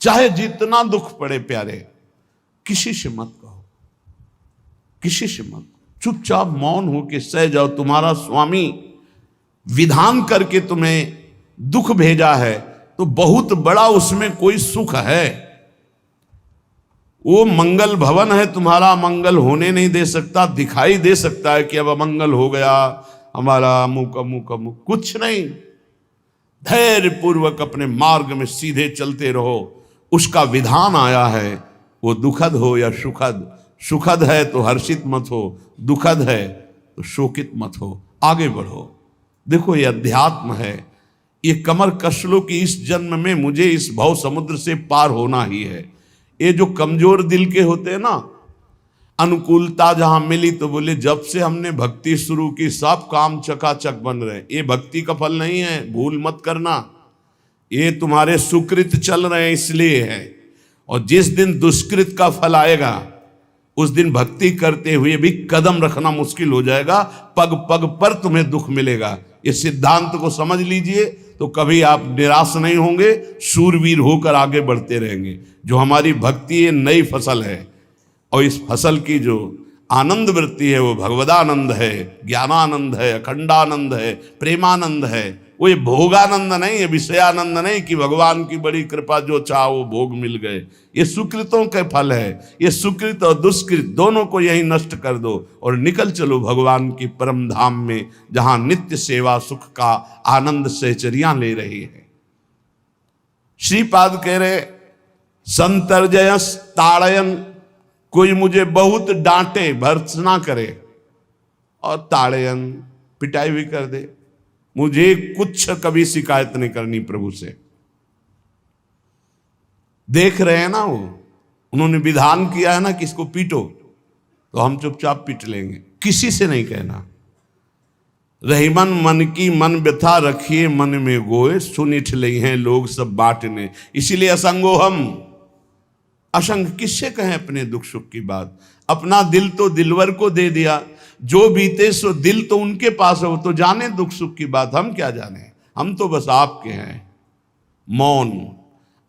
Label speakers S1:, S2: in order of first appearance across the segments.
S1: चाहे जितना दुख पड़े प्यारे, किसी से मत कहो, किसी से मत, चुपचाप मौन होके सह जाओ। तुम्हारा स्वामी विधान करके तुम्हें दुख भेजा है तो बहुत बड़ा उसमें कोई सुख है। वो मंगल भवन है, तुम्हारा मंगल होने नहीं दे सकता। दिखाई दे सकता है कि अब अमंगल हो गया हमारा, अमुक अमुक अमुक, कुछ नहीं। धैर्य पूर्वक अपने मार्ग में सीधे चलते रहो। उसका विधान आया है, वो दुखद हो या सुखद, सुखद है तो हर्षित मत हो, दुखद है तो शोकित मत हो, आगे बढ़ो। देखो ये अध्यात्म है, ये कमर कस लो कि इस जन्म में मुझे इस भव समुद्र से पार होना ही है। ये जो कमजोर दिल के होते हैं ना, अनुकूलता जहां मिली तो बोले जब से हमने भक्ति शुरू की सब काम चकाचक बन रहे। ये भक्ति का फल नहीं है, भूल मत करना। ये तुम्हारे सुकृत चल रहे हैं इसलिए है। और जिस दिन दुष्कृत का फल आएगा उस दिन भक्ति करते हुए भी कदम रखना मुश्किल हो जाएगा, पग पग पर तुम्हें दुख मिलेगा। इस सिद्धांत को समझ लीजिए तो कभी आप निराश नहीं होंगे, शूरवीर होकर आगे बढ़ते रहेंगे। जो हमारी भक्ति ये नई फसल है और इस फसल की जो आनंद वृत्ति है वो भगवदानंद है, ज्ञानानंद है, अखंडानंद है, प्रेमानंद है। वो ये भोगानंद नहीं है, विषयानंद नहीं कि भगवान की बड़ी कृपा जो चाहो वो भोग मिल गए। ये सुकृतों के फल है। ये सुकृत और दुष्कृत दोनों को यही नष्ट कर दो और निकल चलो भगवान की परम धाम में, जहां नित्य सेवा सुख का आनंद सहचर्या ले रही है। श्रीपाद कह रहे संतर्जयस ताड़यन, कोई मुझे बहुत डांटे, भर्त्सना करे और ताड़यन पिटाई भी कर दे, मुझे कुछ कभी शिकायत नहीं करनी प्रभु से। देख रहे हैं ना, वो उन्होंने विधान किया है ना कि इसको पीटो, तो हम चुपचाप पीट लेंगे, किसी से नहीं कहना। रहीमन मन की मन व्यथा रखिए मन में गोए, सुनिठ ले हैं लोग सब बांटने। इसीलिए असंगो हम, असंग किससे कहें अपने दुख सुख की बात। अपना दिल तो दिलवर को दे दिया, जो बीते सो दिल तो उनके पास है, वो तो जाने दुख सुख की बात, हम क्या जाने। हम तो बस आपके हैं। मौन,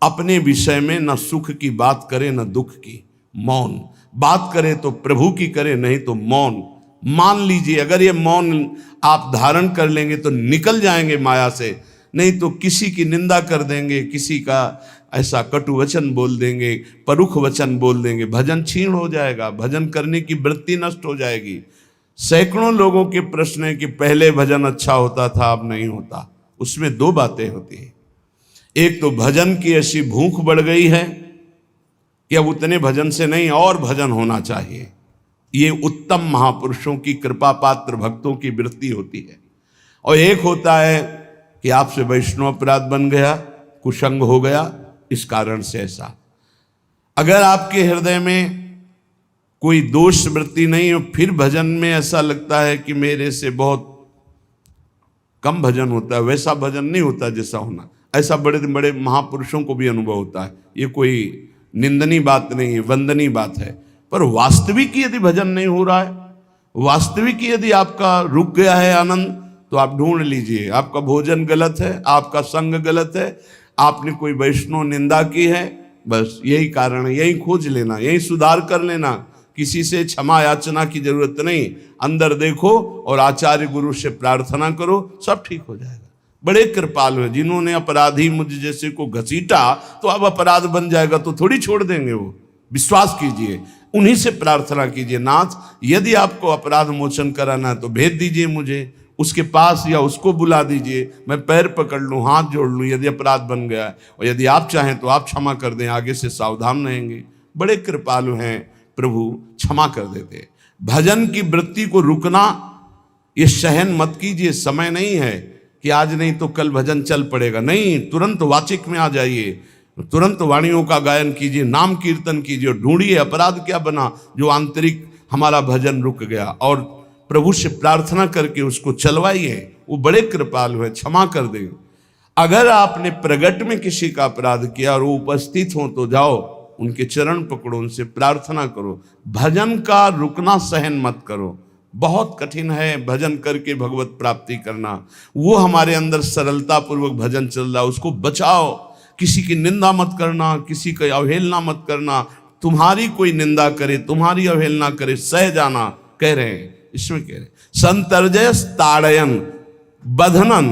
S1: अपने विषय में न सुख की बात करे न दुख की, मौन। बात करे तो प्रभु की करे, नहीं तो मौन। मान लीजिए अगर ये मौन आप धारण कर लेंगे तो निकल जाएंगे माया से, नहीं तो किसी की निंदा कर देंगे, किसी का ऐसा कटु वचन बोल देंगे, परुख वचन बोल देंगे, भजन छीण हो जाएगा, भजन करने की वृत्ति नष्ट हो जाएगी। सैकड़ों लोगों के प्रश्न है कि पहले भजन अच्छा होता था अब नहीं होता। उसमें दो बातें होती है, एक तो भजन की ऐसी भूख बढ़ गई है कि अब उतने भजन से नहीं और भजन होना चाहिए। ये उत्तम महापुरुषों की कृपा पात्र भक्तों की वृत्ति होती है। और एक होता है कि आपसे वैष्णव अपराध बन गया, कुसंग हो गया, इस कारण से ऐसा। अगर आपके हृदय में कोई दोष वृत्ति नहीं हो, फिर भजन में ऐसा लगता है कि मेरे से बहुत कम भजन होता है, वैसा भजन नहीं होता जैसा होना। ऐसा बड़े बड़े महापुरुषों को भी अनुभव होता है। ये कोई निंदनीय बात नहीं है, वंदनीय बात है। पर वास्तविक यदि भजन नहीं हो रहा है, वास्तविक यदि आपका रुक गया है आनंद, तो आप ढूंढ लीजिए आपका भोजन गलत है, आपका संग गलत है, आपने कोई वैष्णव निंदा की है, बस यही कारण है। यही खोज लेना, यही सुधार कर लेना, किसी से क्षमा याचना की जरूरत नहीं। अंदर देखो और आचार्य गुरु से प्रार्थना करो, सब ठीक हो जाएगा। बड़े कृपालु हैं, जिन्होंने अपराधी मुझ जैसे को घसीटा तो अब अपराध बन जाएगा तो थोड़ी छोड़ देंगे वो। विश्वास कीजिए, उन्हीं से प्रार्थना कीजिए, नाथ यदि आपको अपराध मोचन कराना है तो भेज दीजिए मुझे उसके पास, या उसको बुला दीजिए, मैं पैर पकड़ लूँ, हाथ जोड़ लूँ यदि अपराध बन गया है, और यदि आप चाहें तो आप क्षमा कर दें, आगे से सावधान रहेंगे। बड़े कृपालु हैं प्रभु, क्षमा कर देते। भजन की वृत्ति को रुकना ये सहन मत कीजिए। समय नहीं है कि आज नहीं तो कल भजन चल पड़ेगा, नहीं, तुरंत वाचिक में आ जाइए, तुरंत वाणियों का गायन कीजिए, नाम कीर्तन कीजिए, ढूंढिए अपराध क्या बना जो आंतरिक हमारा भजन रुक गया, और प्रभु से प्रार्थना करके उसको चलवाइए। वो बड़े कृपालु है, क्षमा कर देंगे। अगर आपने प्रगट में किसी का अपराध किया और वो उपस्थित हो तो जाओ, उनके चरण पकड़ो, उनसे प्रार्थना करो। भजन का रुकना सहन मत करो। बहुत कठिन है भजन करके भगवत प्राप्ति करना। वो हमारे अंदर सरलता पूर्वक भजन चल रहा है, उसको बचाओ। किसी की निंदा मत करना, किसी की अवहेलना मत करना, तुम्हारी कोई निंदा करे, तुम्हारी अवहेलना करे, सह जाना, कह रहे हैं, इसमें कह रहे हैं संतर्जय ताड़यन बंधनन।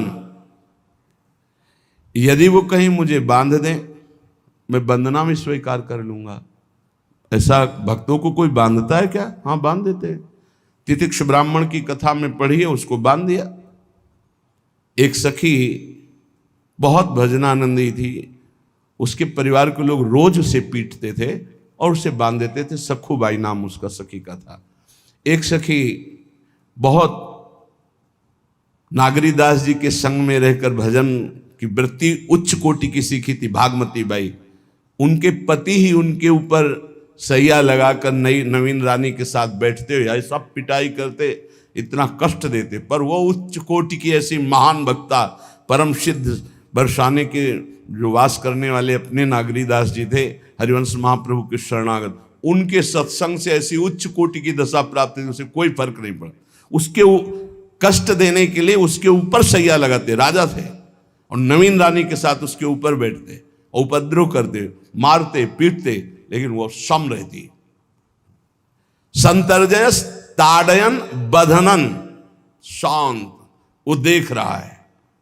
S1: यदि वो कहीं मुझे बांध दें, मैं बंधना भी स्वीकार कर लूंगा। ऐसा भक्तों को कोई बांधता है क्या? हाँ, बांध देते हैं। तितिक्ष ब्राह्मण की कथा में पढ़िए, उसको बांध दिया। एक सखी बहुत भजनानंदी थी, उसके परिवार के लोग रोज उसे पीटते थे और उसे बांध देते थे। सखूबाई नाम उसका सखी का था। एक सखी बहुत नागरीदास जी के संग में रहकर भजन की वृत्ति उच्च कोटि की सीखी थी, भागमती बाई। उनके पति ही उनके ऊपर सैया लगाकर नवीन रानी के साथ बैठते हुए ऐसा पिटाई करते, इतना कष्ट देते, पर वो उच्च कोटि की ऐसी महान वक्ता, परम सिद्ध बरसाने के जो वास करने वाले अपने नागरीदास जी थे, हरिवंश महाप्रभु के शरणागत, उनके सत्संग से ऐसी उच्च कोटि की दशा प्राप्त थी, उसे कोई फर्क नहीं पड़ा। उसके कष्ट देने के लिए उसके ऊपर सैया लगाते, राजा थे, और नवीन रानी के साथ उसके ऊपर बैठते, उपद्रव करते, मारते, पीटते, लेकिन वो सम रहती। संतर्जय ताड़यन बंधनन, शांत, वो देख रहा है,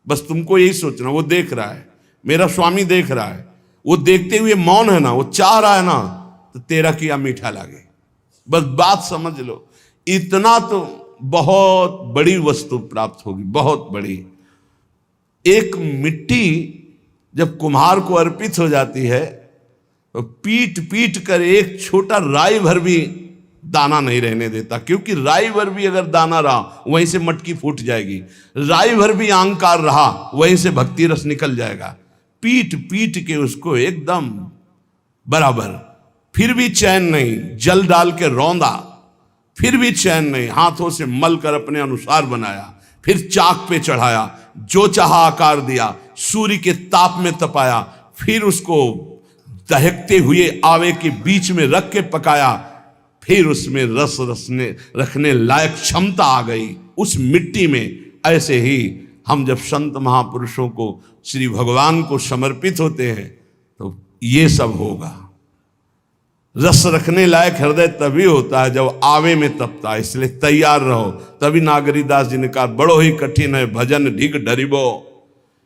S1: बस तुमको यही सोचना, वो देख रहा है, मेरा स्वामी देख रहा है, वो देखते हुए मौन है ना, वो चाह रहा है ना, तो तेरा किया मीठा लगे, बस बात समझ लो। इतना तो बहुत बड़ी वस्तु प्राप्त होगी, बहुत बड़ी। एक मिट्टी जब कुम्हार को अर्पित हो जाती है तो पीट पीट कर एक छोटा राई भर भी दाना नहीं रहने देता, क्योंकि राई भर भी अगर दाना रहा वहीं से मटकी फूट जाएगी, राई भर भी अहंकार रहा वहीं से भक्ति रस निकल जाएगा। पीट पीट के उसको एकदम बराबर, फिर भी चैन नहीं, जल डाल के रौंदा, फिर भी चैन नहीं, हाथों से मल कर अपने अनुसार बनाया, फिर चाक पे चढ़ाया, जो चाहा आकार दिया, सूर्य के ताप में तपाया, फिर उसको दहकते हुए आवे के बीच में रख के पकाया, फिर उसमें रस रखने लायक क्षमता आ गई उस मिट्टी में। ऐसे ही हम जब संत महापुरुषों को, श्री भगवान को समर्पित होते हैं तो ये सब होगा। रस रखने लायक हृदय तभी होता है जब आवे में तपता है, इसलिए तैयार रहो। तभी नागरीदास जी ने कहा, बड़ो ही कठिन है भजन ढिग डरिबो।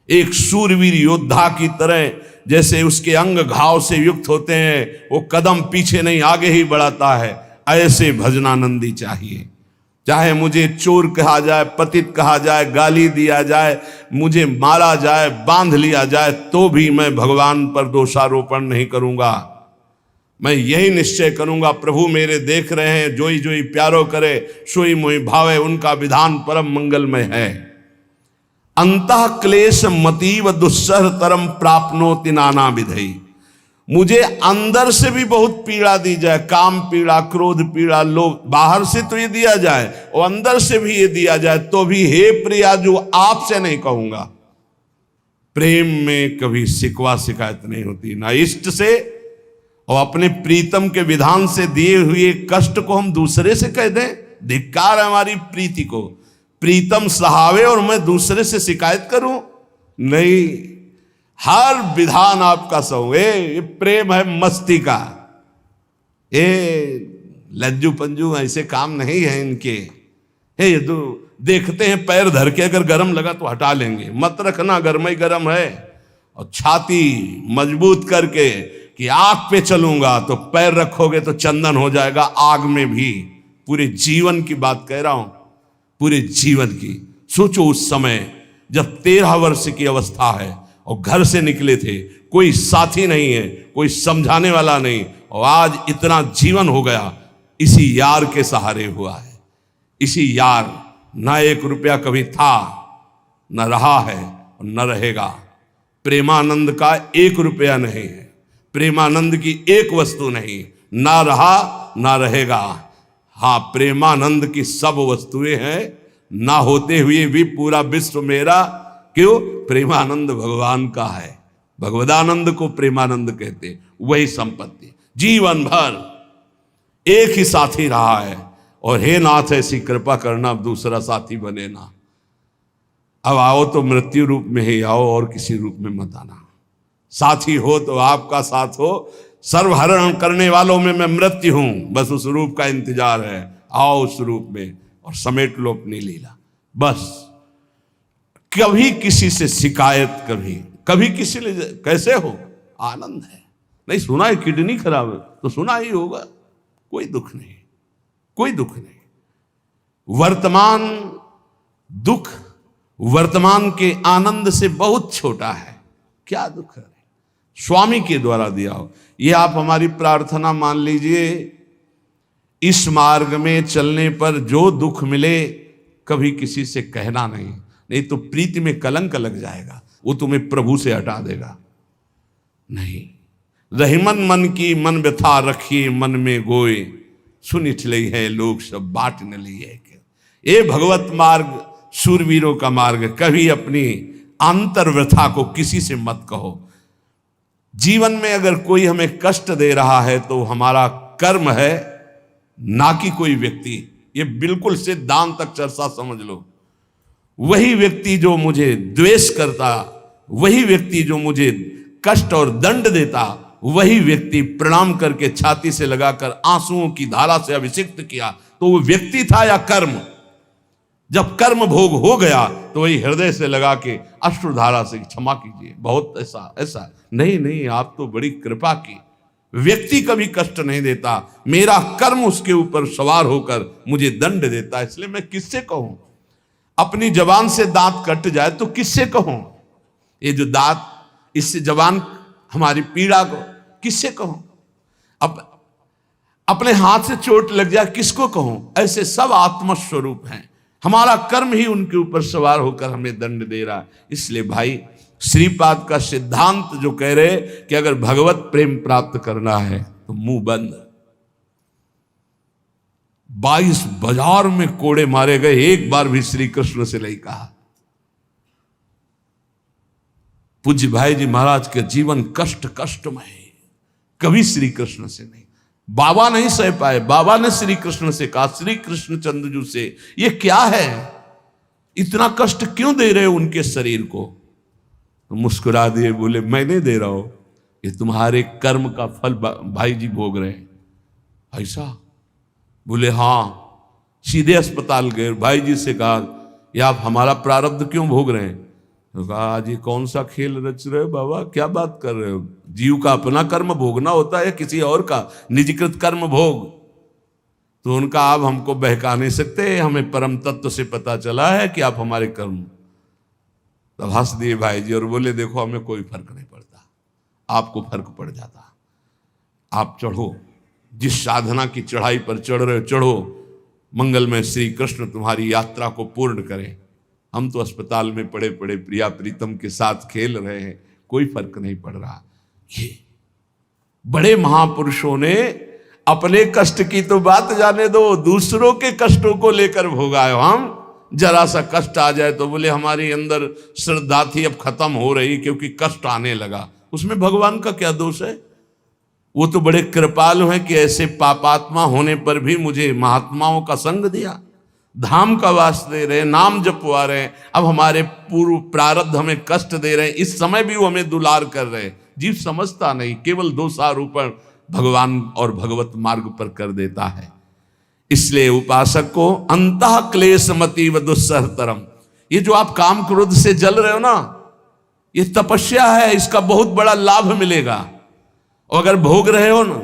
S1: एक सूरवीर योद्धा की तरह जैसे उसके अंग घाव से युक्त होते हैं, वो कदम पीछे नहीं आगे ही बढ़ाता है, ऐसे भजनानंदी चाहिए। चाहे मुझे चोर कहा जाए, पतित कहा जाए, गाली दिया जाए, मुझे मारा जाए, बांध लिया जाए, तो भी मैं भगवान पर दोषारोपण नहीं करूंगा। मैं यही निश्चय करूंगा, प्रभु मेरे देख रहे हैं, जोई जोई प्यारो करे सोई मोई भावे, उनका विधान परम मंगलमय है। अंतः क्लेश मतीव दुस्सह तरम प्राप्नोति नाना विधई। मुझे अंदर से भी बहुत पीड़ा दी जाए, काम पीड़ा, क्रोध पीड़ा, लोभ, बाहर से तो ये दिया जाए और अंदर से भी ये दिया जाए, तो भी हे प्रिया जो आपसे नहीं कहूंगा। प्रेम में कभी शिकवा शिकायत नहीं होती, ना इष्ट से और अपने प्रीतम के विधान से दिए हुए कष्ट को हम दूसरे से कह दें। धिक्कार है हमारी प्रीति को, प्रीतम सहावे और मैं दूसरे से शिकायत करूं? नहीं, हर विधान आपका सहूं। ये प्रेम है मस्ती का, ये लज्जू पंजू ऐसे काम नहीं है इनके। ये तो देखते हैं पैर धर के, अगर गर्म लगा तो हटा लेंगे, मत रखना गर्म ही गर्म है। और छाती मजबूत करके कि आग पे चलूंगा, तो पैर रखोगे तो चंदन हो जाएगा आग में भी। पूरे जीवन की बात कह रहा हूं, पूरे जीवन की। सोचो उस समय जब 13 वर्ष की अवस्था है और घर से निकले थे, कोई साथी नहीं है, कोई समझाने वाला नहीं, और आज इतना जीवन हो गया, इसी यार के सहारे हुआ है। इसी यार, ना 1 रुपया कभी था, न रहा है और न रहेगा। प्रेमानंद का 1 रुपया नहीं है, प्रेमानंद की 1 वस्तु नहीं, ना रहा ना रहेगा। हाँ, प्रेमानंद की सब वस्तुएं हैं, ना होते हुए भी पूरा विश्व मेरा। क्यों? प्रेमानंद भगवान का है, भगवदानंद को प्रेमानंद कहते। वही संपत्ति जीवन भर एक ही साथी रहा है। और हे नाथ, ऐसी कृपा करना, अब दूसरा साथी बने ना। अब आओ तो मृत्यु रूप में ही आओ, और किसी रूप में मत आना। साथी हो तो आपका साथ हो, सर्वहरण करने वालों में मैं मृत्यु हूं, बस उस रूप का इंतजार है, आओ उस रूप में और समेट लो अपनी लीला। बस कभी किसी से शिकायत, कभी किसी ने कैसे हो, आनंद है। नहीं सुना है किडनी खराब है तो सुना ही होगा, कोई दुख नहीं, कोई दुख नहीं। वर्तमान दुख वर्तमान के आनंद से बहुत छोटा है, क्या दुख है, स्वामी के द्वारा दिया हो। ये आप हमारी प्रार्थना मान लीजिए, इस मार्ग में चलने पर जो दुख मिले कभी किसी से कहना नहीं तो प्रीति में कलंक लग जाएगा, वो तुम्हें प्रभु से हटा देगा। नहीं, रहीमन मन की मन व्यथा रखिए मन में गोए, सुनिठ लई है लोग सब बाट न लिए। ये भगवत मार्ग शूरवीरों का मार्ग। कभी अपनी आंतर व्यथा को किसी से मत कहो। जीवन में अगर कोई हमें कष्ट दे रहा है तो हमारा कर्म है, ना कि कोई व्यक्ति। ये बिल्कुल सिद्धांत चर्चा समझ लो। वही व्यक्ति जो मुझे द्वेष करता, वही व्यक्ति जो मुझे कष्ट और दंड देता, वही व्यक्ति प्रणाम करके छाती से लगाकर आंसुओं की धारा से अभिषिक्त किया, तो वो व्यक्ति था या कर्म? जब कर्म भोग हो गया तो वही हृदय से लगा के अश्रुधारा से क्षमा कीजिए, बहुत ऐसा नहीं, आप तो बड़ी कृपा की। व्यक्ति कभी कष्ट नहीं देता, मेरा कर्म उसके ऊपर सवार होकर मुझे दंड देता, इसलिए मैं किससे कहूं? अपनी जबान से दांत कट जाए तो किससे कहूं? ये जो दांत, इससे जबान हमारी पीड़ा को किससे कहूं? अपने हाथ से चोट लग जाए किसको कहूं? ऐसे सब आत्मस्वरूप हैं, हमारा कर्म ही उनके ऊपर सवार होकर हमें दंड दे रहा है। इसलिए भाई, श्रीपाद का सिद्धांत जो कह रहे कि अगर भगवत प्रेम प्राप्त करना है तो मुंह बंद। 22 बाजार में कोड़े मारे गए, एक बार भी श्री कृष्ण से नहीं कहा। पूज्य भाई जी महाराज के जीवन कष्टमय है, कभी श्री कृष्ण से नहीं। बाबा नहीं सह पाए, बाबा ने श्री कृष्ण से कहा, श्री कृष्ण चंद्रजू से, ये क्या है, इतना कष्ट क्यों दे रहे हो उनके शरीर को? तो मुस्कुरा दिए, बोले मैं नहीं दे रहा हूं, ये तुम्हारे कर्म का फल भाई जी भोग रहे हैं। ऐसा? बोले हाँ। सीधे अस्पताल गए, भाई जी से कहा, ये आप हमारा प्रारब्ध क्यों भोग रहे हैं? तो कहा, आज ये कौन सा खेल रच रहे हो बाबा, क्या बात कर रहे हो? जीव का अपना कर्म भोगना होता है, किसी और का निजकृत कर्म भोग? तो उनका, आप हमको बहका नहीं सकते, हमें परम तत्व से पता चला है कि आप हमारे कर्म। तब हंस दिए भाई जी और बोले, देखो हमें कोई फर्क नहीं पड़ता, आपको फर्क पड़ जाता। आप चढ़ो, जिस साधना की चढ़ाई पर चढ़ रहे हो चढ़ो, मंगलमय श्री कृष्ण तुम्हारी यात्रा को पूर्ण करें। हम तो अस्पताल में पड़े पड़े प्रिया प्रीतम के साथ खेल रहे हैं, कोई फर्क नहीं पड़ रहा। ये बड़े महापुरुषों ने अपने कष्ट की तो बात जाने दो, दूसरों के कष्टों को लेकर भोगाए। हम जरा सा कष्ट आ जाए तो बोले हमारी अंदर श्रद्धा थी अब खत्म हो रही क्योंकि कष्ट आने लगा। उसमें भगवान का क्या दोष है? वो तो बड़े कृपालु हैं कि ऐसे पापात्मा होने पर भी मुझे महात्माओं का संग दिया, धाम का वास दे रहे, नाम जपवा रहे। अब हमारे पूर्व प्रारब्ध हमें कष्ट दे रहे हैं, इस समय भी वो हमें दुलार कर रहे हैं। जीव समझता नहीं, केवल दोषारोपण भगवान और भगवत मार्ग पर कर देता है। इसलिए उपासक को अंतः क्लेश मति व दुस्सहतरम, ये जो आप काम क्रोध से जल रहे हो ना, ये तपस्या है, इसका बहुत बड़ा लाभ मिलेगा। और अगर भोग रहे हो ना,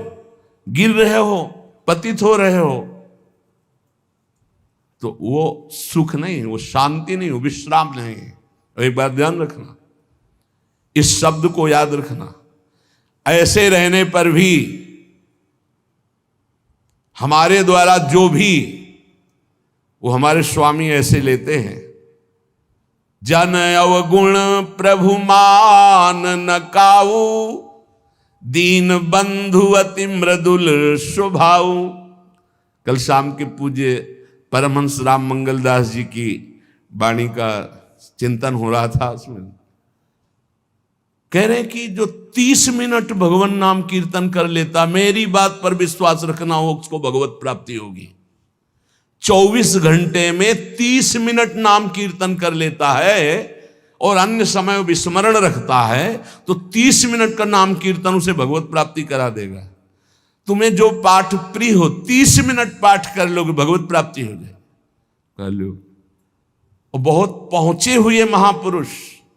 S1: गिर रहे हो, पतित हो रहे हो, तो वो सुख नहीं, वो शांति नहीं, वो विश्राम नहीं। एक बात ध्यान रखना, इस शब्द को याद रखना। ऐसे रहने पर भी हमारे द्वारा जो भी, वो हमारे स्वामी ऐसे लेते हैं, जन अवगुण प्रभु मान न काऊ, दीन बंधु अति मृदुल स्वभाव। कल शाम के पूज्य परमहंस राम मंगल दास जी की वाणी का चिंतन हो रहा था, उसमें कह रहे कि जो 30 मिनट भगवान नाम कीर्तन कर लेता, मेरी बात पर विश्वास रखना हो, उसको भगवत प्राप्ति होगी। 24 घंटे में 30 मिनट नाम कीर्तन कर लेता है और अन्य समय वो विस्मरण रखता है तो 30 मिनट का नाम कीर्तन उसे भगवत प्राप्ति करा देगा। तुम्हें जो पाठ प्रिय हो 30 मिनट पाठ कर लोगे, भगवत प्राप्ति हो जाए, कर लो। और बहुत पहुंचे हुए महापुरुष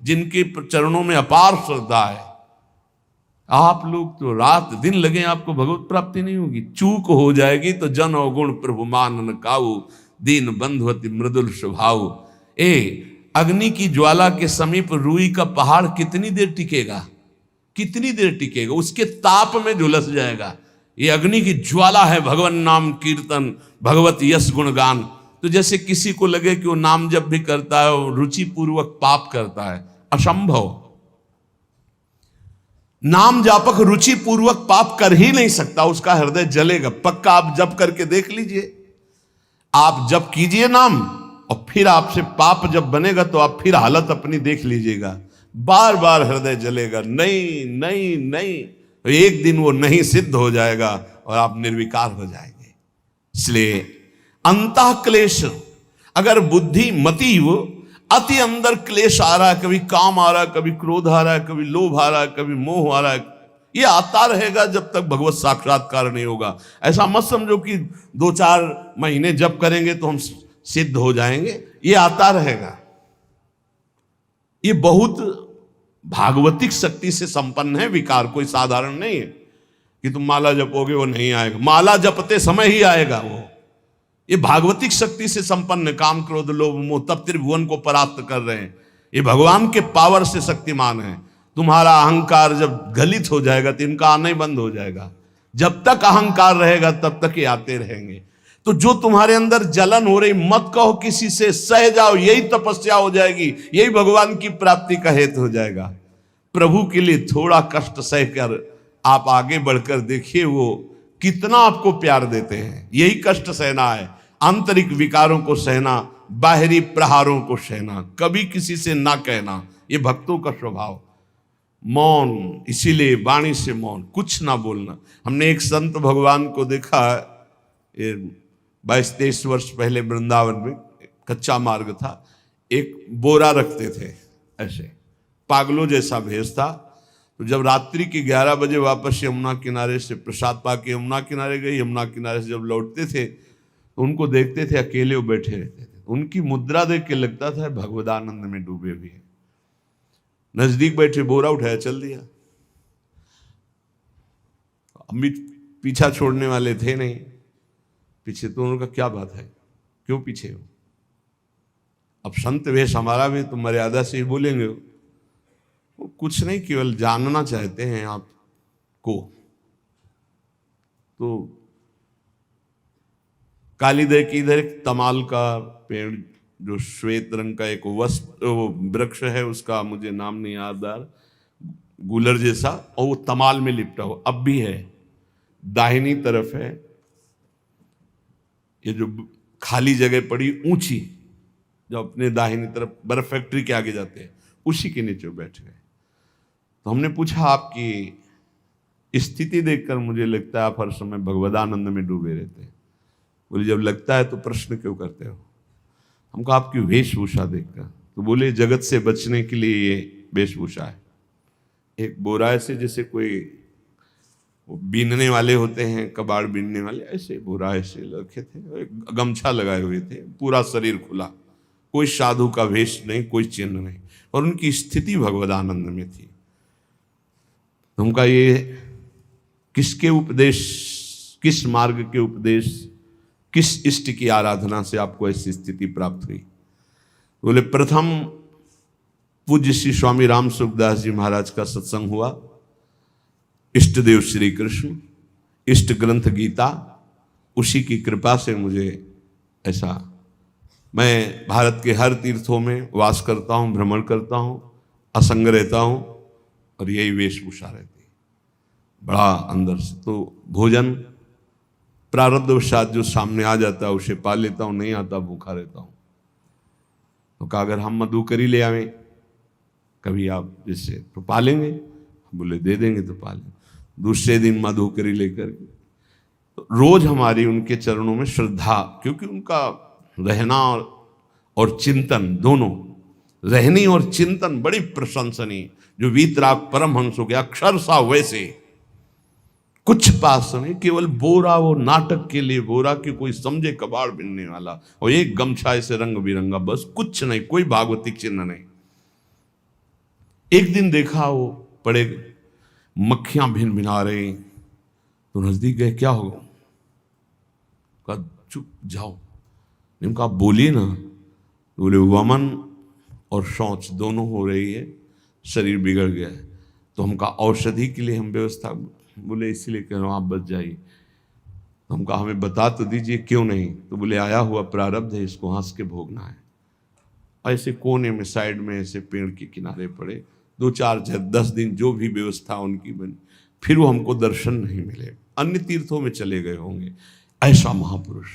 S1: जिनके चरणों में अपार श्रद्धा है, आप लोग तो रात दिन लगे आपको भगवत प्राप्ति नहीं होगी। चूक हो जाएगी तो जन अवगुण प्रभु मान न काऊ, दीन बंधुवती मृदुल स्वभाव। अग्नि की ज्वाला के समीप रुई का पहाड़ कितनी देर टिकेगा, कितनी देर टिकेगा, उसके ताप में झुलस जाएगा। ये अग्नि की ज्वाला है भगवान नाम कीर्तन, भगवत यश गुणगान। तो जैसे किसी को लगे कि वो नाम जब भी करता है वो रुचि पूर्वक पाप करता है, असंभव। नाम जापक रुचि पूर्वक पाप कर ही नहीं सकता, उसका हृदय जलेगा पक्का। आप जप करके देख लीजिए, आप जप कीजिए नाम और फिर आपसे पाप जब बनेगा तो आप फिर हालत अपनी देख लीजिएगा, बार बार हृदय जलेगा, नहीं नहीं नहीं। एक दिन वो नहीं सिद्ध हो जाएगा और आप निर्विकार हो जाएंगे। इसलिए अंतः क्लेश, अगर बुद्धि मति वो अति अंदर क्लेश आ रहा है, कभी काम आ रहा है, कभी क्रोध आ रहा है, कभी लोभ आ रहा है, कभी मोह आ रहा है, ये आता रहेगा जब तक भगवत साक्षात्कार नहीं होगा। ऐसा मत समझो कि 2-4 महीने जप करेंगे तो हम सिद्ध हो जाएंगे, ये आता रहेगा। ये बहुत भागवतिक शक्ति से संपन्न है विकार, कोई साधारण नहीं है कि तुम माला जपोगे वो नहीं आएगा, माला जपते समय ही आएगा वो। ये भागवतिक शक्ति से संपन्न, काम क्रोध लोभ मोह तब त्रिभुवन को परास्त कर रहे हैं। ये भगवान के पावर से शक्तिमान है। तुम्हारा अहंकार जब गलित हो जाएगा तो इनका आना ही बंद हो जाएगा। जब तक अहंकार रहेगा तब तक ये आते रहेंगे। तो जो तुम्हारे अंदर जलन हो रही, मत कहो किसी से, सह जाओ, यही तपस्या हो जाएगी, यही भगवान की प्राप्ति का हेतु हो जाएगा। प्रभु के लिए थोड़ा कष्ट सहकर आप आगे बढ़कर देखिए वो कितना आपको प्यार देते हैं। यही कष्ट सहना है, आंतरिक विकारों को सहना, बाहरी प्रहारों को सहना, कभी किसी से ना कहना, ये भक्तों का स्वभाव। मौन, इसीलिए वाणी से मौन, कुछ ना बोलना। हमने एक संत भगवान को देखा, 22-23 वर्ष पहले वृंदावन में कच्चा मार्ग था, एक बोरा रखते थे ऐसे, पागलों जैसा भेष था। तो जब रात्रि के 11 बजे वापस यमुना किनारे से प्रसाद पाके यमुना किनारे गए, यमुना किनारे से जब लौटते थे तो उनको देखते थे अकेले वो बैठे रहते थे। उनकी मुद्रा देख के लगता था भगवदानंद में डूबे हुए हैं। नजदीक बैठे, बोरा उठाया, चल दिया। अम्मी पीछा छोड़ने वाले थे नहीं, पीछे तो उनका क्या बात है, क्यों पीछे हो? अब संत वेश हमारा भी तो मर्यादा से ही बोलेंगे। वो कुछ नहीं, केवल जानना चाहते हैं आपको। तो कालीदय की इधर एक तमाल का पेड़, जो श्वेत रंग का एक वृक्ष है, उसका मुझे नाम नहीं याद आ रहा, गूलर जैसा, और वो तमाल में लिपटा हो, अब भी है, दाहिनी तरफ है। ये जो खाली जगह पड़ी ऊंची, जो अपने दाहिनी तरफ बर्फ फैक्ट्री के आगे जाते हैं, उसी के नीचे बैठ गए। तो हमने पूछा, आपकी स्थिति देखकर मुझे लगता है आप हर समय भगवदानंद में डूबे रहते हैं। बोले जब लगता है तो प्रश्न क्यों करते हो? हम कहा आपकी वेशभूषा देखकर। तो बोले जगत से बचने के लिए ये वेशभूषा है। एक बोरा ऐसे जैसे कोई बीनने वाले होते हैं, कबाड़ बीनने वाले, ऐसे बोरा ऐसे रखे थे, गमछा लगाए हुए थे, पूरा शरीर खुला, कोई साधु का वेश नहीं, कोई चिन्ह नहीं, और उनकी स्थिति भगवदानंद में थी। उनका ये किसके उपदेश, किस मार्ग के उपदेश, किस इष्ट की आराधना से आपको ऐसी स्थिति प्राप्त हुई? बोले प्रथम पूज्य श्री स्वामी राम सुखदास जी महाराज का सत्संग हुआ, इष्ट देव श्री कृष्ण, इष्ट ग्रंथ गीता, उसी की कृपा से मुझे ऐसा, मैं भारत के हर तीर्थों में वास करता हूँ, भ्रमण करता हूँ, असंग रहता हूँ, और यही वेशभूषा रहती है बड़ा अंदर से। तो भोजन प्रारब्धवशात जो सामने आ जाता है उसे पा लेता हूँ, नहीं आता भूखा रहता हूँ। तो कहा अगर हम मधुकरी ले आवें कभी आप जिससे तो पालेंगे, बोले दे देंगे तो पालेंगे। दूसरे दिन मधुकरी लेकर तो रोज हमारी उनके चरणों में श्रद्धा, क्योंकि उनका रहना और चिंतन दोनों रहनी और चिंतन बड़ी प्रशंसनीय। जो वीतराग परमहंस हो गया अक्षर सा वैसे, कुछ पास नहीं, केवल बोरा, वो नाटक के लिए बोरा कि कोई समझे कबाड़ बिनने वाला, और एक गमछा ऐसे रंग बिरंगा, बस कुछ नहीं, कोई भागवतिक चिन्ह नहीं। एक दिन देखा वो पड़े मक्खियां भिन भिना रही, तो नजदीक गए, क्या होगा? कहा चुप जाओ। इनका बोलिए ना। तो बोले वमन और शौच दोनों हो रही है, शरीर बिगड़ गया है। तो हम कहा औषधि के लिए हम व्यवस्था, बोले इसीलिए कह रहा हूँ आप बच जाइए। तो हम कहा हमें बता तो दीजिए क्यों नहीं? तो बोले आया हुआ प्रारब्ध है, इसको हंस के भोगना है। ऐसे कोने में साइड में ऐसे पेड़ के किनारे पड़े, 2-4-10 दिन जो भी व्यवस्था उनकी बनी, फिर वो हमको दर्शन नहीं मिले, अन्य तीर्थों में चले गए होंगे। ऐसा महापुरुष,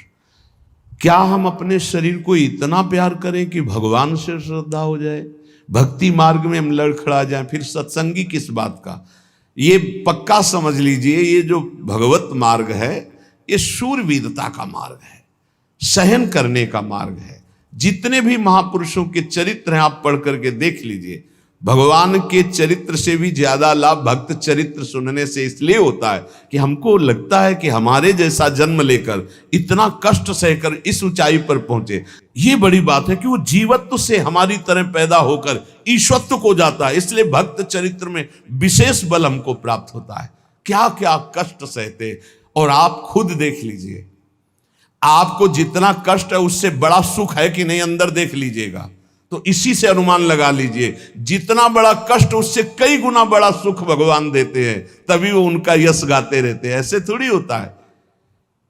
S1: क्या हम अपने शरीर को इतना प्यार करें कि भगवान से श्रद्धा हो जाए, भक्ति मार्ग में हम लड़खड़ा जाएं, फिर सत्संगी किस बात का? ये पक्का समझ लीजिए, ये जो भगवत मार्ग है ये शूरवीरता का मार्ग है, सहन करने का मार्ग है। जितने भी महापुरुषों के चरित्र हैं आप पढ़ करके देख लीजिए, भगवान के चरित्र से भी ज्यादा लाभ भक्त चरित्र सुनने से इसलिए होता है कि हमको लगता है कि हमारे जैसा जन्म लेकर इतना कष्ट सहकर इस ऊंचाई पर पहुंचे, ये बड़ी बात है कि वो जीवत्व से हमारी तरह पैदा होकर ईश्वत्व को जाता है। इसलिए भक्त चरित्र में विशेष बल हमको प्राप्त होता है। क्या क्या कष्ट सहते, और आप खुद देख लीजिए, आपको जितना कष्ट है उससे बड़ा सुख है कि नहीं, अंदर देख लीजिएगा तो इसी से अनुमान लगा लीजिए, जितना बड़ा कष्ट उससे कई गुना बड़ा सुख भगवान देते हैं, तभी वो उनका यश गाते रहते हैं। ऐसे थोड़ी होता है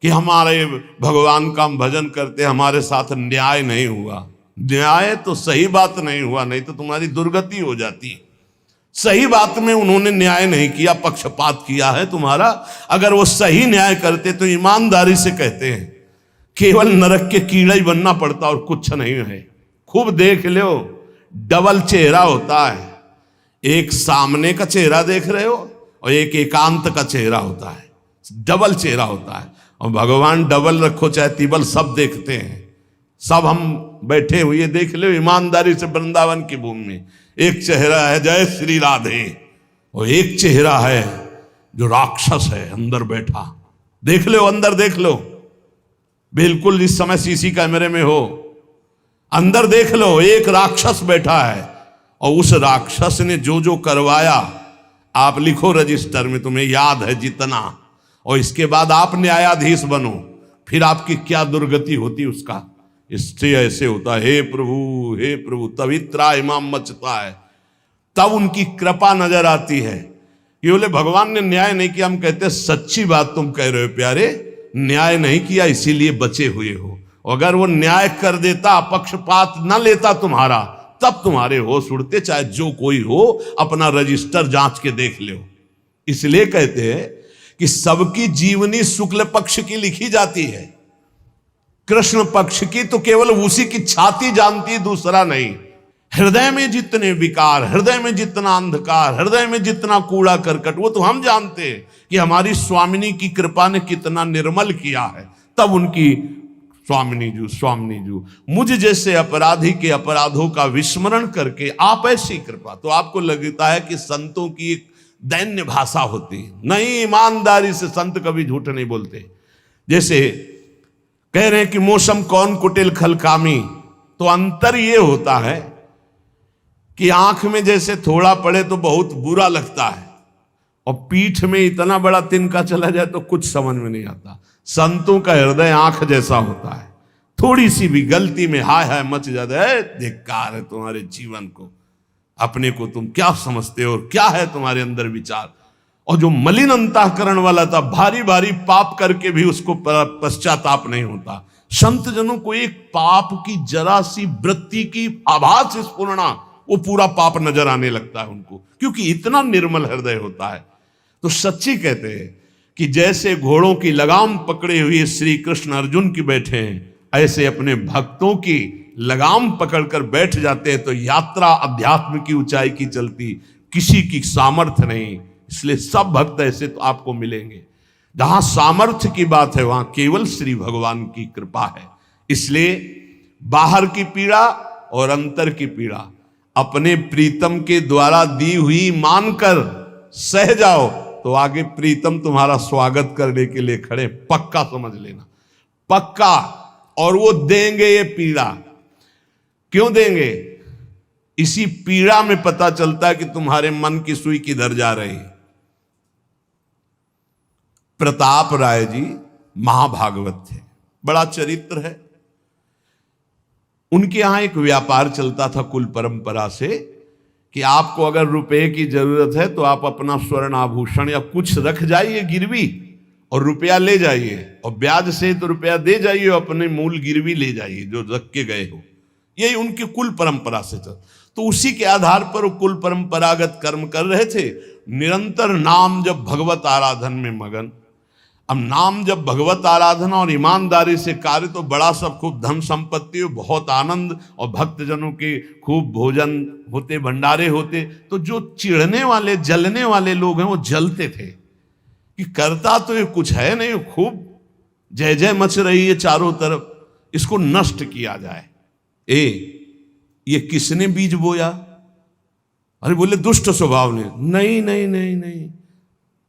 S1: कि हमारे भगवान का हम भजन करते, हमारे साथ न्याय नहीं हुआ। न्याय तो सही बात नहीं हुआ, नहीं तो तुम्हारी दुर्गति हो जाती। सही बात में उन्होंने न्याय नहीं किया, पक्षपात किया है तुम्हारा। अगर वो सही न्याय करते तो ईमानदारी से कहते हैं, केवल नरक के कीड़ा ही बनना पड़ता और कुछ नहीं है। खूब देख लो, डबल चेहरा होता है, एक सामने का चेहरा देख रहे हो और एक एकांत का चेहरा होता है, डबल चेहरा होता है। और भगवान डबल रखो चाहे तिबल, सब देखते हैं। सब हम बैठे हुए देख लो ईमानदारी से वृंदावन की भूमि में, एक चेहरा है जय श्री राधे, और एक चेहरा है जो राक्षस है अंदर बैठा। देख लो, अंदर देख लो, बिल्कुल इस समय सीसी कैमरे में हो, अंदर देख लो, एक राक्षस बैठा है। और उस राक्षस ने जो जो करवाया, आप लिखो रजिस्टर में, तुम्हें याद है जितना, और इसके बाद आप न्यायाधीश बनो, फिर आपकी क्या दुर्गति होती उसका। इससे ऐसे होता है, हे प्रभु, तभी त्राहिमाम मचता है, तब उनकी कृपा नजर आती है। कि बोले भगवान ने न्याय नहीं किया, हम कहते सच्ची बात तुम कह रहे हो प्यारे, न्याय नहीं किया इसीलिए बचे हुए हो। अगर वो न्याय कर देता, पक्षपात न लेता तुम्हारा, तब तुम्हारे होश उड़ते, चाहे जो कोई हो, अपना रजिस्टर जांच के देख लो। इसलिए कहते हैं कि सबकी जीवनी शुक्ल पक्ष की लिखी जाती है, कृष्ण पक्ष की तो केवल उसी की छाती जानती, दूसरा नहीं। हृदय में जितने विकार, हृदय में जितना अंधकार, हृदय में जितना कूड़ा करकट, वो तो हम जानते हैं कि हमारी स्वामिनी की कृपा ने कितना निर्मल किया है। तब उनकी स्वामिनी जू मुझ जैसे अपराधी के अपराधों का विस्मरण करके आप ऐसी कृपा, तो आपको लगता है कि संतों की एक दैन्य भाषा होती है। नहीं, ईमानदारी से संत कभी झूठ नहीं बोलते। जैसे कह रहे हैं कि मौसम कौन कुटिल खलकामी, तो अंतर ये होता है कि आंख में जैसे थोड़ा पड़े तो बहुत बुरा लगता है, और पीठ में इतना बड़ा तिनका चला जाए तो कुछ समझ में नहीं आता। संतों का हृदय आंख जैसा होता है, थोड़ी सी भी गलती में हाय हाय मच जाता है, धिक्कार है तुम्हारे जीवन को, अपने को तुम क्या समझते हो और क्या है तुम्हारे अंदर विचार। और जो मलिन अंतःकरण वाला था, भारी भारी पाप करके भी उसको पश्चाताप नहीं होता। संत जनों को एक पाप की जरा सी वृत्ति की आभास स्फुरना, वो पूरा पाप नजर आने लगता है उनको, क्योंकि इतना निर्मल हृदय होता है। तो सच्ची कहते हैं कि जैसे घोड़ों की लगाम पकड़े हुए श्री कृष्ण अर्जुन की बैठे हैं, ऐसे अपने भक्तों की लगाम पकड़कर बैठ जाते हैं, तो यात्रा अध्यात्म की ऊंचाई की चलती, किसी की सामर्थ्य नहीं। इसलिए सब भक्त ऐसे तो आपको मिलेंगे। जहां सामर्थ्य की बात है वहां केवल श्री भगवान की कृपा है। इसलिए बाहर की पीड़ा और अंतर की पीड़ा, अपने प्रीतम के द्वारा दी हुई मानकर सह जाओ तो आगे प्रीतम तुम्हारा स्वागत करने के लिए खड़े, पक्का समझ लेना, पक्का। और वो देंगे ये पीड़ा। क्यों देंगे? इसी पीड़ा में पता चलता है कि तुम्हारे मन की सुई किधर जा रही है। प्रताप राय जी महाभागवत थे, बड़ा चरित्र है। उनके यहां एक व्यापार चलता था कुल परंपरा से कि आपको अगर रुपए की जरूरत है तो आप अपना स्वर्ण आभूषण या कुछ रख जाइए गिरवी और रुपया ले जाइए, और ब्याज से तो रुपया दे जाइए, अपने मूल गिरवी ले जाइए जो रख के गए हो। यही उनकी कुल परंपरा से चल। तो उसी के आधार पर वो कुल परंपरागत कर्म कर रहे थे, निरंतर नाम जब भगवत आराधन में मगन। अब नाम जब भगवत आराधना और ईमानदारी से कार्य तो बड़ा सब खूब धन संपत्ति, बहुत आनंद और भक्तजनों के खूब भोजन होते, भंडारे होते। तो जो चिढ़ने वाले जलने वाले लोग हैं वो जलते थे कि करता तो ये कुछ है नहीं, खूब जय जय मच रही है चारों तरफ, इसको नष्ट किया जाए। ये किसने बीज बोया? अरे बोले दुष्ट स्वभाव ने। नहीं नहीं नहीं नहीं,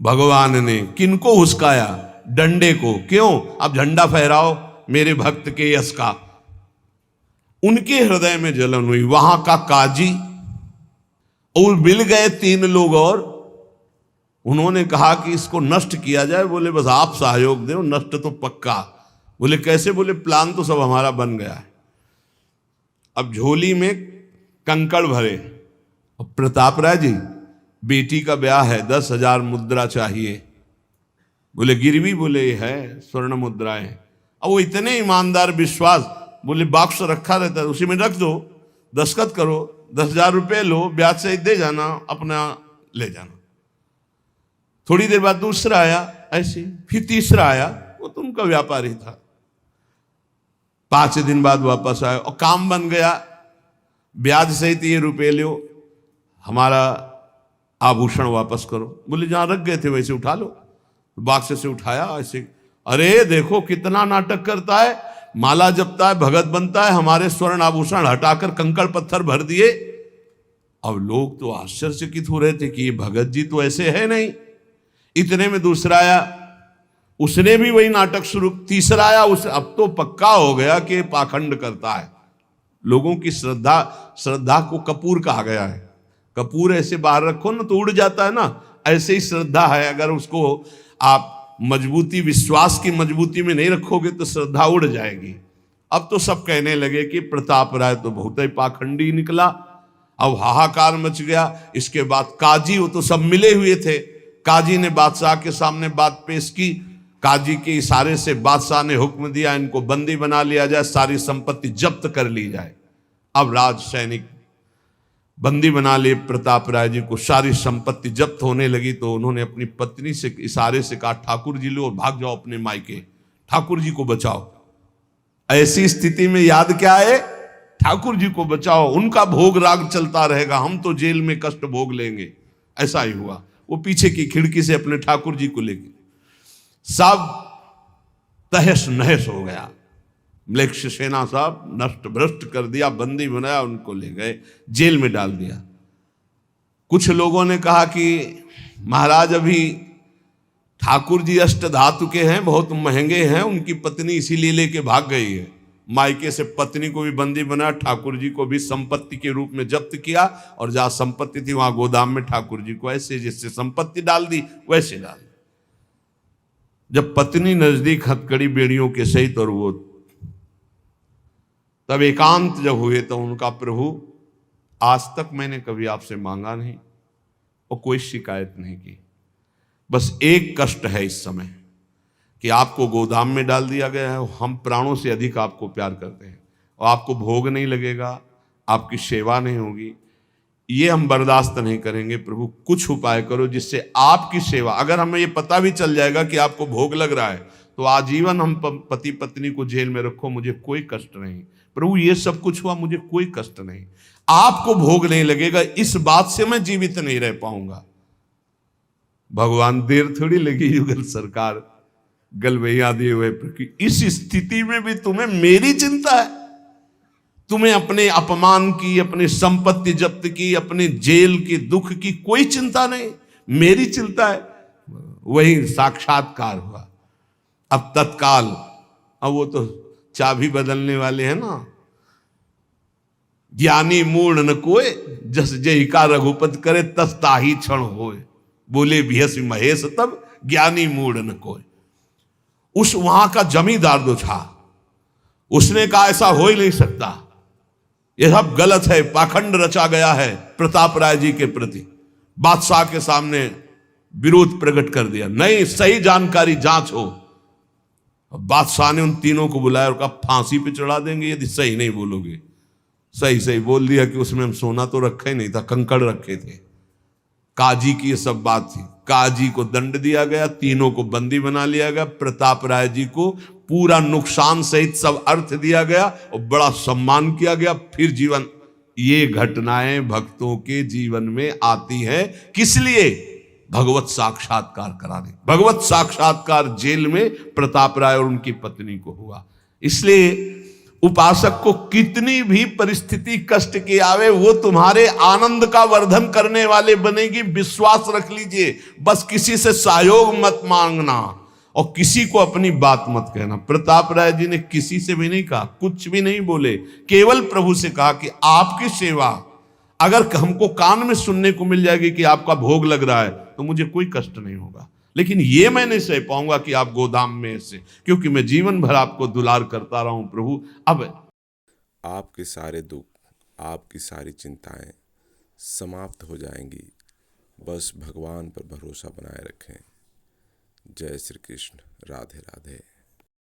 S1: भगवान ने। किनको हुस्काया? डंडे को। क्यों? अब झंडा फहराओ मेरे भक्त के यश का। उनके हृदय में जलन हुई। वहां का काजी और मिल गए 3 लोग और उन्होंने कहा कि इसको नष्ट किया जाए। बोले बस आप सहयोग दो, नष्ट तो पक्का। बोले कैसे? बोले प्लान तो सब हमारा बन गया है। अब झोली में कंकड़ भरे, और प्रताप राय जी बेटी का ब्याह है, 10,000 मुद्रा चाहिए। बोले गिरवी? बोले है स्वर्ण मुद्राएं। अब वो इतने ईमानदार विश्वास, बोले बॉक्स रखा रहता है उसी में रख दो, दस्तखत करो, 10,000 रुपये लो, ब्याज से दे जाना, अपना ले जाना। थोड़ी देर बाद दूसरा आया ऐसे, फिर तीसरा आया, वो तो उनका व्यापारी था। 5 दिन बाद वापस आया और काम बन गया, ब्याज सहित ये रुपये लो, हमारा आभूषण वापस करो। बोले जहां रख गए थे वैसे उठा लो। बाक्स से उठाया ऐसे, अरे देखो कितना नाटक करता है, माला जपता है, भगत बनता है, हमारे स्वर्ण आभूषण हटाकर कंकड़ पत्थर भर दिए। अब लोग तो आश्चर्यचकित हो रहे थे कि ये भगत जी तो ऐसे है नहीं। इतने में दूसरा आया, उसने भी वही नाटक शुरू। तीसरा आया, उस अब तो पक्का हो गया कि पाखंड करता है। लोगों की श्रद्धा को कपूर कहा गया है। कपूर ऐसे बाहर रखो ना तो उड़ जाता है ना, ऐसे ही श्रद्धा है। अगर उसको आप मजबूती, विश्वास की मजबूती में नहीं रखोगे तो श्रद्धा उड़ जाएगी। अब तो सब कहने लगे कि प्रताप राय तो बहुत ही पाखंडी निकला। अब हाहाकार मच गया। इसके बाद काजी, वो तो सब मिले हुए थे, काजी ने बादशाह के सामने बात पेश की। काजी के इशारे से बादशाह ने हुक्म दिया इनको बंदी बना लिया जाए, सारी संपत्ति जब्त कर ली जाए। अब राज सैनिक बंदी बना लिए प्रताप राय जी को, सारी संपत्ति जब्त होने लगी। तो उन्होंने अपनी पत्नी से इशारे से कहा ठाकुर जी लो और भाग जाओ अपने मायके, ठाकुर जी को बचाओ। ऐसी स्थिति में याद क्या है? ठाकुर जी को बचाओ, उनका भोग राग चलता रहेगा, हम तो जेल में कष्ट भोग लेंगे। ऐसा ही हुआ। वो पीछे की खिड़की से अपने ठाकुर जी को लेके सब तहस नहस हो गया। म्लेच्छ सेना साहब नष्ट भ्रष्ट कर दिया, बंदी बनाया, उनको ले गए, जेल में डाल दिया। कुछ लोगों ने कहा कि महाराज अभी ठाकुर जी अष्ट धातु के हैं, बहुत महंगे हैं, उनकी पत्नी इसीलिए लेके भाग गई है। मायके से पत्नी को भी बंदी बनाया, ठाकुर जी को भी संपत्ति के रूप में जब्त किया, और जहां संपत्ति थी वहां गोदाम में ठाकुर जी को ऐसे जिससे संपत्ति डाल दी वैसे डाल दी। जब पत्नी नजदीक हथकड़ी बेड़ियों के सहित, और वो तब एकांत जब हुए तो उनका प्रभु आज तक मैंने कभी आपसे मांगा नहीं और कोई शिकायत नहीं की, बस एक कष्ट है इस समय कि आपको गोदाम में डाल दिया गया है। हम प्राणों से अधिक आपको प्यार करते हैं और आपको भोग नहीं लगेगा, आपकी सेवा नहीं होगी, ये हम बर्दाश्त नहीं करेंगे। प्रभु कुछ उपाय करो जिससे आपकी सेवा, अगर हमें ये पता भी चल जाएगा कि आपको भोग लग रहा है तो आजीवन हम पति पत्नी को जेल में रखो, मुझे कोई कष्ट नहीं। प्रभु ये सब कुछ हुआ, मुझे कोई कष्ट नहीं, आपको भोग नहीं लगेगा, इस बात से मैं जीवित नहीं रह पाऊंगा। भगवान देर थोड़ी लगी युगल सरकार गलवैया दिए हुए, इस स्थिति में भी तुम्हें मेरी चिंता है। तुम्हें अपने अपमान की, अपनी संपत्ति जब्त की, अपने जेल की, दुख की कोई चिंता नहीं, मेरी चिंता है। वही साक्षात्कार हुआ। अब तत्काल, अब वो तो चाबी बदलने वाले हैं ना। ज्ञानी मूढ़ न कोय, जस जय का रघुपत करे, तस ताही क्षण होए। बोले भियस महेश तब, ज्ञानी मूढ़ न कोय। उस वहां का जमींदार जो था, उसने कहा ऐसा हो ही नहीं सकता, यह सब गलत है, पाखंड रचा गया है प्रताप राय जी के प्रति। बादशाह के सामने विरोध प्रकट कर दिया, नहीं, सही जानकारी जांच हो। बादशाह ने उन तीनों को बुलाया और कहा फांसी पे चढ़ा देंगे यदि सही नहीं बोलोगे। सही सही बोल दिया कि उसमें हम सोना तो रखा ही नहीं था, कंकड़ रखे थे। काजी की ये सब बात थी। काजी को दंड दिया गया, तीनों को बंदी बना लिया गया, प्रताप राय जी को पूरा नुकसान सहित सब अर्थ दिया गया और बड़ा सम्मान किया गया। फिर जीवन, ये घटनाएं भक्तों के जीवन में आती है किस लिए? भगवत साक्षात्कार कराने। भगवत साक्षात्कार जेल में प्रताप राय और उनकी पत्नी को हुआ। इसलिए उपासक को कितनी भी परिस्थिति कष्ट की आवे, वो तुम्हारे आनंद का वर्धन करने वाले बनेगी, विश्वास रख लीजिए। बस किसी से सहयोग मत मांगना और किसी को अपनी बात मत कहना। प्रताप राय जी ने किसी से भी नहीं कहा, कुछ भी नहीं बोले, केवल प्रभु से कहा कि आपकी सेवा अगर हमको कान में सुनने को मिल जाएगी कि आपका भोग लग रहा है तो मुझे कोई कष्ट नहीं होगा, लेकिन ये मैं नहीं सह पाऊंगा कि आप गोदाम में ऐसे, क्योंकि मैं जीवन भर आपको दुलार करता रहा हूं प्रभु। अब
S2: आपके सारे दुख, आपकी सारी चिंताएं समाप्त हो जाएंगी। बस भगवान पर भरोसा बनाए रखें। जय श्री कृष्ण। राधे राधे।